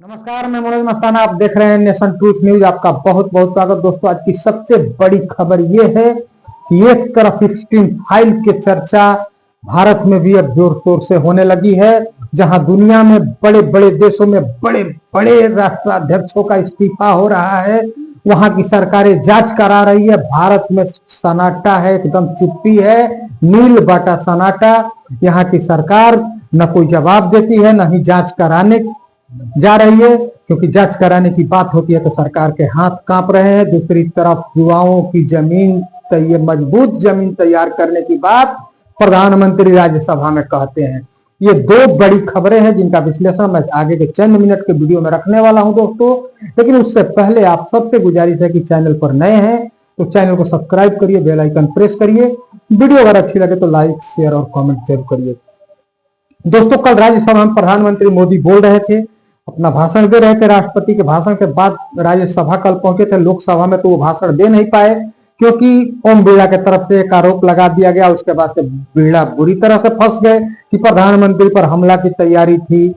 नमस्कार, मैं मनोज मस्ताना। आप देख रहे हैं नेशन ट्रूथ न्यूज। आपका बहुत बहुत स्वागत। दोस्तों, आज की सबसे बड़ी खबर यह है कि एक तरफ एप्स्टीन फाइल की चर्चा भारत में भी अब जोर शोर से होने लगी है, जहां दुनिया में बड़े बड़े देशों में बड़े बड़े राष्ट्राध्यक्षों का इस्तीफा हो रहा है। वहां की सरकारें जांच करा रही है। भारत में सन्नाटा है, एकदम चुप्पी है, नील बाटा सन्नाटा। यहाँ की सरकार न कोई जवाब देती है, न ही जांच कराने जा रही है, क्योंकि जांच कराने की बात होती है तो सरकार के हाथ कांप रहे हैं। दूसरी तरफ युवाओं की मजबूत जमीन तैयार करने की बात प्रधानमंत्री राज्यसभा में कहते हैं। ये दो बड़ी खबरें हैं जिनका विश्लेषण मैं आगे के चंद मिनट के वीडियो में रखने वाला हूं दोस्तों। लेकिन उससे पहले आप सबसे गुजारिश है कि चैनल पर नए हैं तो चैनल को सब्सक्राइब करिए, बेल आइकन प्रेस करिए। वीडियो अगर अच्छी लगे तो लाइक, शेयर और कमेंट जरूर करिए। दोस्तों, कल राज्यसभा में प्रधानमंत्री मोदी बोल रहे थे, अपना भाषण दे रहे थे। राष्ट्रपति के भाषण के बाद राज्यसभा कल पहुंचे थे। लोकसभा में तो वो भाषण दे नहीं पाए, क्योंकि ओम बिरला के तरफ से एक आरोप लगा दिया गया। उसके बाद से बिरला बुरी तरह से फंस गए कि प्रधानमंत्री पर हमला की तैयारी थी,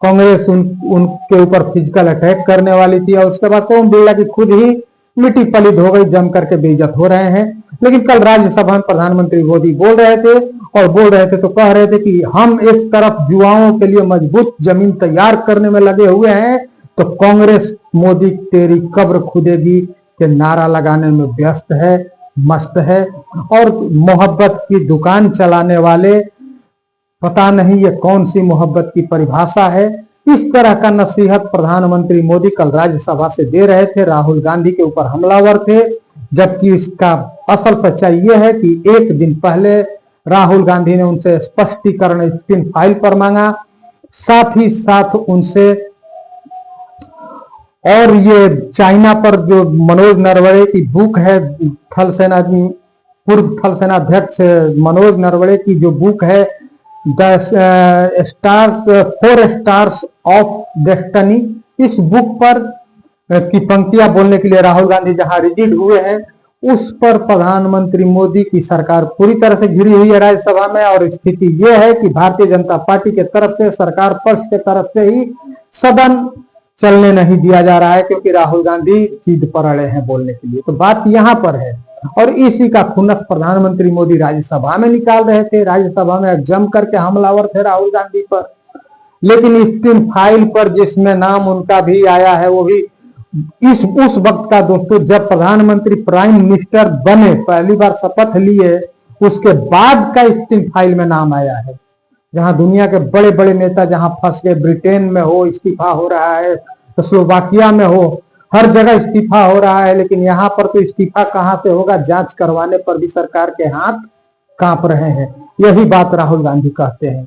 कांग्रेस उनके ऊपर फिजिकल अटैक करने वाली थी, और उसके बाद से ओम बिरला की खुद ही मिट्टी पलित हो गई, जम करके बेइज्जत हो रहे हैं। लेकिन कल राज्यसभा में प्रधानमंत्री मोदी बोल रहे थे तो कह रहे थे कि हम एक तरफ युवाओं के लिए मजबूत जमीन तैयार करने में लगे हुए हैं, तो कांग्रेस मोदी तेरी कब्र खुदेगी के नारा लगाने में व्यस्त है, मस्त है। और मोहब्बत की दुकान चलाने वाले, पता नहीं ये कौन सी मोहब्बत की परिभाषा है, इस तरह का नसीहत प्रधानमंत्री मोदी कल राज्यसभा से दे रहे थे। राहुल गांधी के ऊपर हमलावर थे, जबकि इसका असल सच्चाई यह है कि एक दिन पहले राहुल गांधी ने उनसे स्पष्टीकरण एप्स्टीन फाइल पर मांगा, साथ ही साथ उनसे और ये चाइना पर जो मनोज नरवणे की बुक है, पूर्व थल सेना अध्यक्ष मनोज नरवणे की जो बुक है the four stars of destiny, इस बुक पर की पंक्तियां बोलने के लिए राहुल गांधी जहां रिजिड हुए हैं, उस पर प्रधानमंत्री मोदी की सरकार पूरी तरह से घिरी हुई है राज्यसभा में। और स्थिति यह है कि भारतीय जनता पार्टी के तरफ से, सरकार पक्ष के तरफ से ही सदन चलने नहीं दिया जा रहा है, क्योंकि राहुल गांधी जिद पर अड़े हैं बोलने के लिए। तो बात यहां पर है, और इसी का खुन्नस प्रधानमंत्री मोदी राज्यसभा में निकाल रहे थे। राज्यसभा में जम करके हमलावर थे राहुल गांधी पर। लेकिन एप्स्टीन फाइल पर जिसमें नाम उनका भी आया है, वो भी उस वक्त का दोस्तों, जब प्रधानमंत्री प्राइम मिनिस्टर बने, पहली बार शपथ लिए, उसके बाद का एप्स्टीन फाइल में नाम आया है। जहां दुनिया के बड़े बड़े नेता जहां फंस गए, ब्रिटेन में हो इस्तीफा हो रहा है, तो स्लोवाकिया में हो, हर जगह इस्तीफा हो रहा है। लेकिन यहाँ पर तो इस्तीफा कहां से होगा, जांच करवाने पर भी सरकार के हाथ कांप रहे हैं। यही बात राहुल गांधी कहते हैं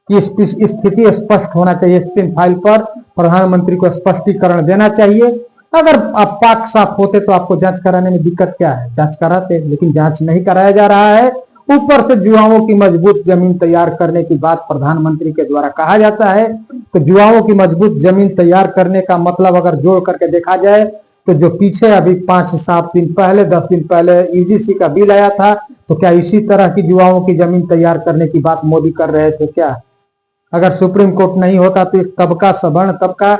कि स्थिति स्पष्ट होना चाहिए। एप्स्टीन फाइल पर प्रधानमंत्री को स्पष्टीकरण देना चाहिए। अगर आप पाक साफ होते तो आपको जांच कराने में दिक्कत क्या है, जांच कराते, लेकिन जांच नहीं कराया जा रहा है। ऊपर से युवाओं की मजबूत जमीन तैयार करने की बात प्रधानमंत्री के द्वारा कहा जाता है। तो युवाओं की मजबूत जमीन तैयार करने का मतलब अगर जोड़ करके देखा जाए, तो जो पीछे अभी 5-7 दिन पहले, 10 दिन पहले यूजीसी का बिल आया था, तो क्या इसी तरह की युवाओं की जमीन तैयार करने की बात मोदी कर रहे थे क्या? अगर सुप्रीम कोर्ट नहीं होता तो एक तबका, सवर्ण तबका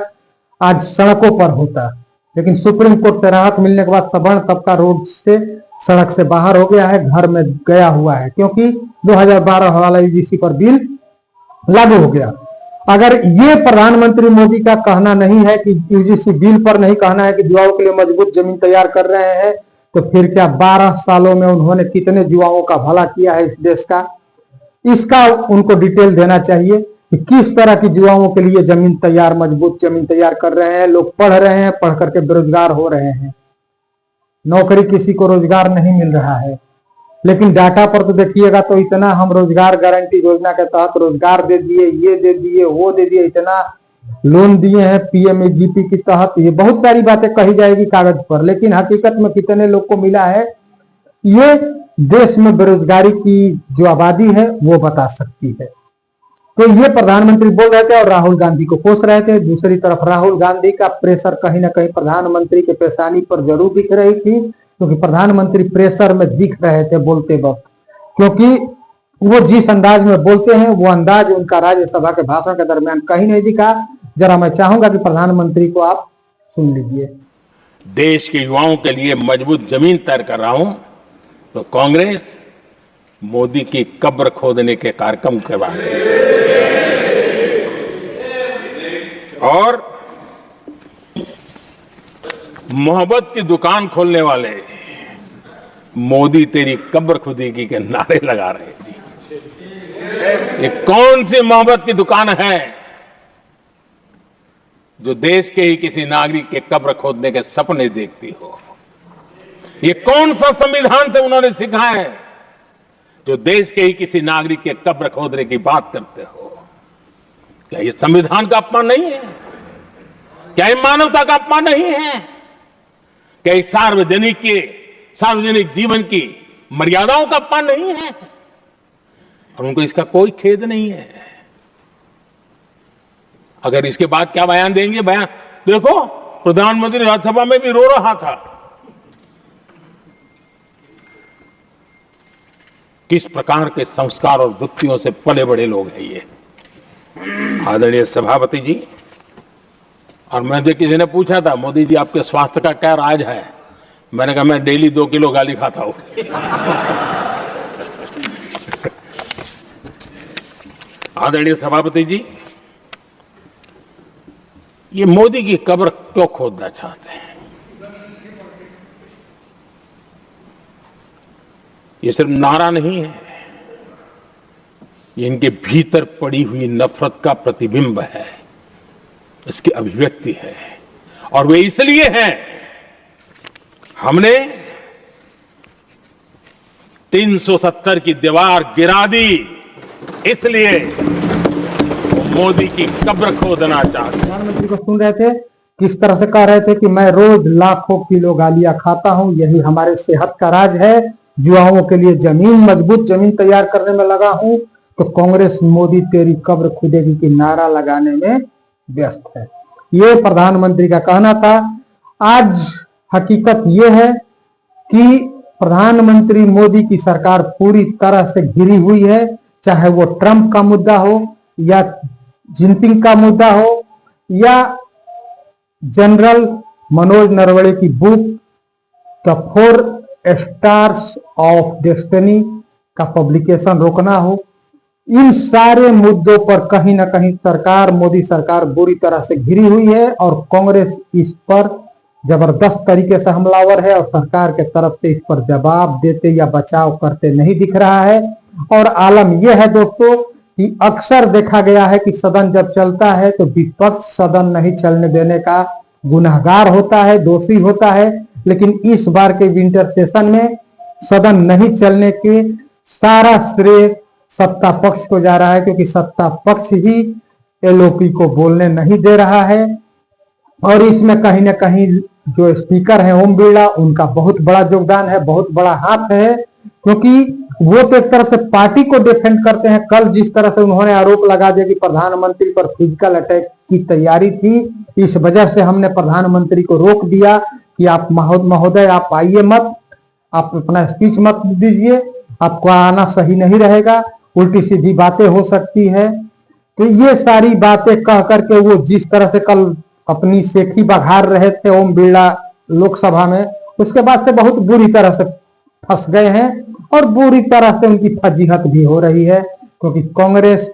आज सड़कों पर होता। लेकिन सुप्रीम कोर्ट से राहत मिलने के बाद सवर्ण तबका रोड से, सड़क से बाहर हो गया है, घर में गया हुआ है, क्योंकि 2012 वाला यूजीसी पर बिल लागू हो गया। अगर ये प्रधानमंत्री मोदी का कहना नहीं है कि यूजीसी बिल पर नहीं कहना है कि युवाओं के लिए मजबूत जमीन तैयार कर रहे हैं, तो फिर क्या 12 सालों में उन्होंने कितने युवाओं का भला किया है इस देश का? इसका उनको डिटेल देना चाहिए कि किस तरह की युवाओं के लिए जमीन तैयार, मजबूत जमीन तैयार कर रहे हैं। लोग पढ़ रहे हैं, पढ़ करके बेरोजगार हो रहे हैं, नौकरी, किसी को रोजगार नहीं मिल रहा है। लेकिन डाटा पर तो देखिएगा तो इतना हम रोजगार गारंटी योजना के तहत रोजगार दे दिए, ये दे दिए, वो दे दिए, इतना लोन दिए हैं पीएमएजीपी के तहत, ये बहुत सारी बातें कही जाएगी कागज पर, लेकिन हकीकत में कितने लोग को मिला है, ये देश में बेरोजगारी की जो आबादी है वो बता सकती है। तो ये प्रधानमंत्री बोल रहे थे और राहुल गांधी को कोस रहे थे। दूसरी तरफ राहुल गांधी का प्रेशर कहीं ना कहीं प्रधानमंत्री के पेशानी पर जरूर दिख रही थी, क्योंकि प्रधानमंत्री प्रेशर में दिख रहे थे बोलते वक्त, क्योंकि वो जिस अंदाज में बोलते हैं वो अंदाज उनका राज्यसभा के भाषण के दरमियान कहीं नहीं दिखा। जरा मैं चाहूंगा कि प्रधानमंत्री को आप सुन लीजिए। देश के युवाओं के लिए मजबूत जमीन तैयार कर रहा हूं तो कांग्रेस मोदी की कब्र खोदने के कार्यक्रम के बारे और मोहब्बत की दुकान खोलने वाले मोदी तेरी कब्र खुदेगी के नारे लगा रहे हैं जी। ये कौन सी मोहब्बत की दुकान है जो देश के ही किसी नागरिक के कब्र खोदने के सपने देखती हो? ये कौन सा संविधान से उन्होंने सीखा है जो देश के ही किसी नागरिक के कब्र खोदने की बात करते हो? क्या ये संविधान का अपमान नहीं है? क्या ये मानवता का अपमान नहीं है? क्या ये सार्वजनिक जीवन की मर्यादाओं का अपमान नहीं है? और उनको इसका कोई खेद नहीं है। अगर इसके बाद क्या बयान देंगे? बयान देखो, प्रधानमंत्री राज्यसभा में भी रो रहा था। किस प्रकार के संस्कार और वृत्तियों से पले बड़े लोग हैं ये। आदरणीय सभापति जी, और मुझे किसी ने पूछा था, मोदी जी आपके स्वास्थ्य का क्या राज है? मैंने कहा मैं डेली 2 किलो गाली खाता हूं। आदरणीय सभापति जी, ये मोदी की कब्र क्यों खोदना चाहते हैं? ये सिर्फ नारा नहीं है, ये इनके भीतर पड़ी हुई नफरत का प्रतिबिंब है, इसकी अभिव्यक्ति है। और वे इसलिए हैं, हमने 370 की दीवार गिरा दी, इसलिए मोदी की कब्र खोदना चाहते। प्रधानमंत्री को सुन रहे थे, किस तरह से कह रहे थे कि मैं रोज लाखों किलो गालियां खाता हूं, यही हमारे सेहत का राज है। युवाओं के लिए मजबूत जमीन तैयार करने में लगा हूं, तो कांग्रेस मोदी तेरी कब्र खुदेगी की नारा लगाने में व्यस्त है। ये प्रधानमंत्री का कहना था। आज हकीकत यह है कि प्रधानमंत्री मोदी की सरकार पूरी तरह से घिरी हुई है, चाहे वो ट्रंप का मुद्दा हो या जिनपिंग का मुद्दा हो या जनरल मनोज नरवणे की book the 4 stars of destiny का पब्लिकेशन रोकना हो। इन सारे मुद्दों पर कहीं ना कहीं सरकार, मोदी सरकार बुरी तरह से घिरी हुई है और कांग्रेस इस पर जबरदस्त तरीके से हमलावर है और सरकार के तरफ से इस पर जवाब देते या बचाव करते नहीं दिख रहा है। और आलम यह है दोस्तों कि अक्सर देखा गया है कि सदन जब चलता है तो विपक्ष सदन नहीं चलने देने का गुनहगार होता है, दोषी होता है। लेकिन इस बार के विंटर सेशन में सदन नहीं चलने के सारा श्रेय सत्ता पक्ष को जा रहा है, क्योंकि सत्ता पक्ष ही एलओपी को बोलने नहीं दे रहा है। और इसमें कहीं ना कहीं जो स्पीकर हैं ओम बिरला, उनका बहुत बड़ा योगदान है, बहुत बड़ा हाथ है, क्योंकि वो तो एक तरफ से पार्टी को डिफेंड करते हैं। कल जिस तरह से उन्होंने आरोप लगा दिया कि प्रधानमंत्री पर फिजिकल अटैक की तैयारी थी, इस वजह से हमने प्रधानमंत्री को रोक दिया कि आप महोदय आप आइए मत, आप अपना स्पीच मत दीजिए, आपको आना सही नहीं रहेगा, उल्टी सीधी बातें हो सकती है। तो ये सारी बातें कह करके वो जिस तरह से कल अपनी सेखी बघार रहे थे ओम बिरला लोकसभा में, उसके बाद से बहुत बुरी तरह से फंस गए हैं और बुरी तरह से उनकी फजीहत भी हो रही है, क्योंकि कांग्रेस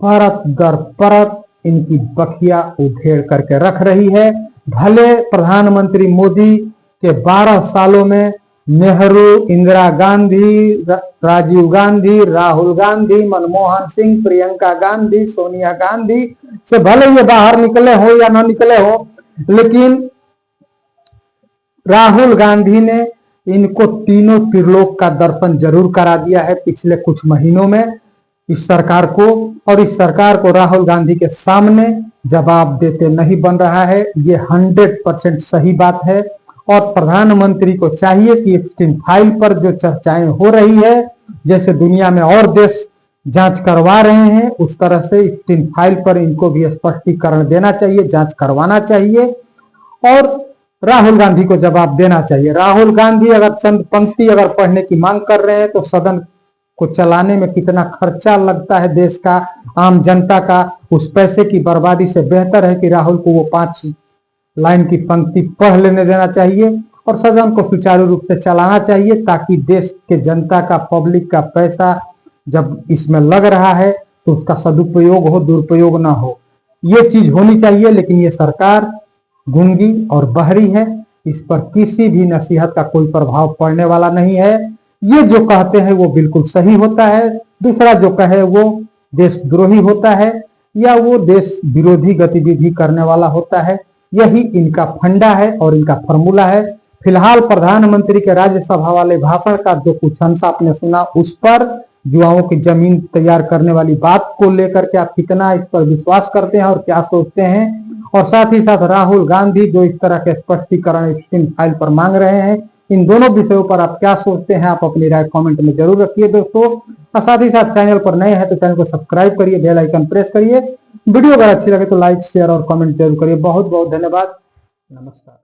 परत दर परत इनकी बखिया उधेड़ करके रख रही है। भले प्रधानमंत्री मोदी के 12 सालों में नेहरू, इंदिरा गांधी, राजीव गांधी, राहुल गांधी, मनमोहन सिंह, प्रियंका गांधी, सोनिया गांधी से भले ये बाहर निकले हो या ना निकले हो, लेकिन राहुल गांधी ने इनको तीनों त्रिलोक का दर्शन जरूर करा दिया है पिछले कुछ महीनों में इस सरकार को। और इस सरकार को राहुल गांधी के सामने जवाब देते नहीं बन रहा है, ये 100% सही बात है। और प्रधानमंत्री को चाहिए कि एप्स्टीन फाइल पर जो चर्चाएं हो रही है, जैसे दुनिया में और देश जांच करवा रहे हैं, उस तरह से एप्स्टीन फाइल पर इनको भी स्पष्टीकरण देना चाहिए, जांच करवाना चाहिए और राहुल गांधी को जवाब देना चाहिए। राहुल गांधी अगर चंद पंक्ति अगर पढ़ने की मांग कर रहे हैं तो सदन को चलाने में कितना खर्चा लगता है देश का, आम जनता का उस पैसे की बर्बादी से बेहतर है कि राहुल को वो 5 लाइन की पंक्ति पढ़ लेने देना चाहिए और सदन को सुचारू रूप से चलाना चाहिए, ताकि देश के जनता का, पब्लिक का पैसा जब इसमें लग रहा है तो उसका सदुपयोग हो, दुरुपयोग ना हो। ये चीज होनी चाहिए। लेकिन ये सरकार गूंगी और बहरी है, इस पर किसी भी नसीहत का कोई प्रभाव पड़ने वाला नहीं है। ये जो कहते हैं वो बिल्कुल सही होता है, दूसरा जो कहे वो देशद्रोही होता है या वो देश विरोधी गतिविधि करने वाला होता है। यही इनका फंडा है और इनका फॉर्मूला है। फिलहाल प्रधानमंत्री के राज्यसभा वाले भाषण का जो कुछ अंश आपने सुना, उस पर युवाओं की जमीन तैयार करने वाली बात को लेकर के आप कितना इस पर विश्वास करते हैं और क्या सोचते हैं, और साथ ही साथ राहुल गांधी जो इस तरह के स्पष्टीकरण स्क्रीन फाइल पर मांग रहे हैं, इन दोनों विषयों पर आप क्या सोचते हैं, आप अपनी राय कमेंट में जरूर रखिए दोस्तों। और साथ ही साथ चैनल पर नए हैं तो चैनल को सब्सक्राइब करिए, बेल आइकन प्रेस करिए। वीडियो अगर अच्छी लगे तो लाइक, शेयर और कमेंट जरूर करिए। बहुत बहुत धन्यवाद। नमस्कार।